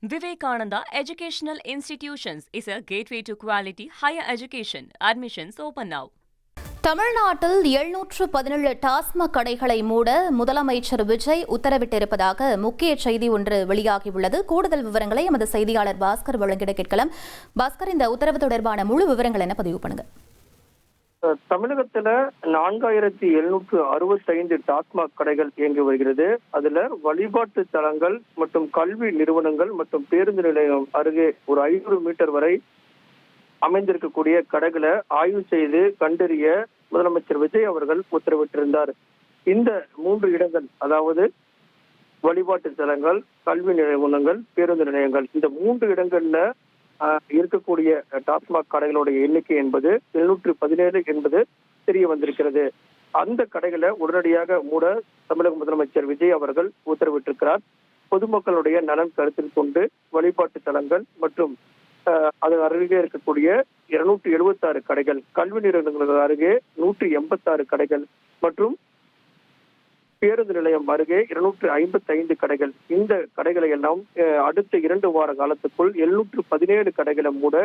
Vivekananda Educational Institutions is a gateway to quality higher education. Admissions open now. தமிழ்நாட்டில் 717 டாஸ்மாக் கடைகளை மூட முதலமைச்சர் விஜய் உத்தரவிட்டிருப்பதாக முக்கிய செய்தி ஒன்று வெளியாகியுள்ளது. கூடுதல் விவரங்களை எமது செய்தியாளர் பாஸ்கர் வழங்கிட கேட்கலாம். பாஸ்கர், இந்த உத்தரவு தொடர்பான முழு விவரங்கள் என்ன பதிவு பண்ணுங்க. தமிழகத்துல 4765 டாஸ்மாக் கடைகள் இயங்கி வருகிறது. அதுல வழிபாட்டு தலங்கள் மற்றும் கல்வி நிறுவனங்கள் மற்றும் பேருந்து நிலையம் அருகே ஒரு 500 மீட்டர் வரை அமைந்திருக்கக்கூடிய கடைகளை ஆய்வு செய்து கண்டறிய முதலமைச்சர் விஜய் அவர்கள் உத்தரவிட்டிருந்தார். இந்த 3 இடங்கள், அதாவது வழிபாட்டு தலங்கள், கல்வி நிறுவனங்கள், பேருந்து நிலையங்கள், இந்த 3 இடங்கள்ல இருக்கக்கூடிய டாஸ்மாக் கடைகளுடைய எண்ணிக்கை என்பது 717 என்பது தெரிய வந்திருக்கிறது. அந்த கடைகளை உடனடியாக மூட தமிழக முதலமைச்சர் விஜய் அவர்கள் உத்தரவிட்டிருக்கிறார். பொதுமக்களுடைய நலன் கருத்தில் கொண்டு வழிபாட்டு தலங்கள் மற்றும் அது அருகே இருக்கக்கூடிய 276 கடைகள், கல்வி நிறுவனங்களுக்கு அருகே 186 கடைகள் மற்றும் பேருந்து நிலையம் அருகே 255 கடைகள், இந்த கடைகளை எல்லாம் அடுத்த 2 வார காலத்துக்குள் 717 கடைகளை மூட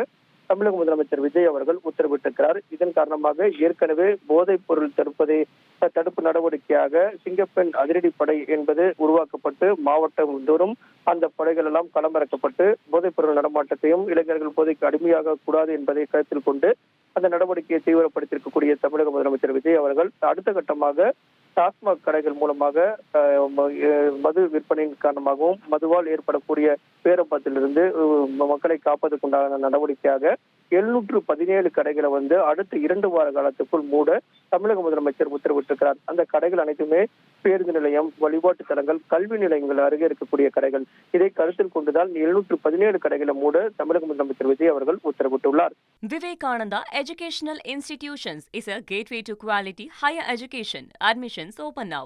தமிழக முதலமைச்சர் விஜய் அவர்கள் உத்தரவிட்டிருக்கிறார். இதன் காரணமாக ஏற்கனவே போதைப் பொருள் தடுப்பு நடவடிக்கையாக சிங்கப்பெண் அதிரடிப்படை என்பது உருவாக்கப்பட்டு மாவட்டம் தோறும் அந்த படைகள் எல்லாம் களமிறக்கப்பட்டு போதைப் பொருள் நடமாட்டத்தையும் இளைஞர்கள் போதைக்கு அடிமையாக கூடாது என்பதை கருத்தில் கொண்டு அந்த நடவடிக்கையை தீவிரப்படுத்தியிருக்கக்கூடிய தமிழக முதலமைச்சர் விஜய் அவர்கள் அடுத்த கட்டமாக டாஸ்மாக் கடைகள் மூலமாக மது விற்பனையின் காரணமாகவும் மதுவால் ஏற்படக்கூடிய பேரப்பத்திலிருந்து மக்களை காப்பதற்குண்டான நடவடிக்கையாக 717 கடைகளை அடுத்த 2 வார காலத்துக்குள் மூட தமிழக முதலமைச்சர் உத்தரவிட்டிருக்கிறார். அந்த கடைகள் அனைத்துமே பேருந்து நிலையம், வழிபாட்டு தலங்கள், கல்வி நிலையங்கள் அருகே இருக்கக்கூடிய கடைகள். இதை கருத்தில் கொண்டுதான் 717 கடைகளை மூட தமிழக முதலமைச்சர் விஜய் அவர்கள் உத்தரவிட்டுள்ளார். Vivekananda Educational Institutions is a gateway to quality higher education. Admissions open now.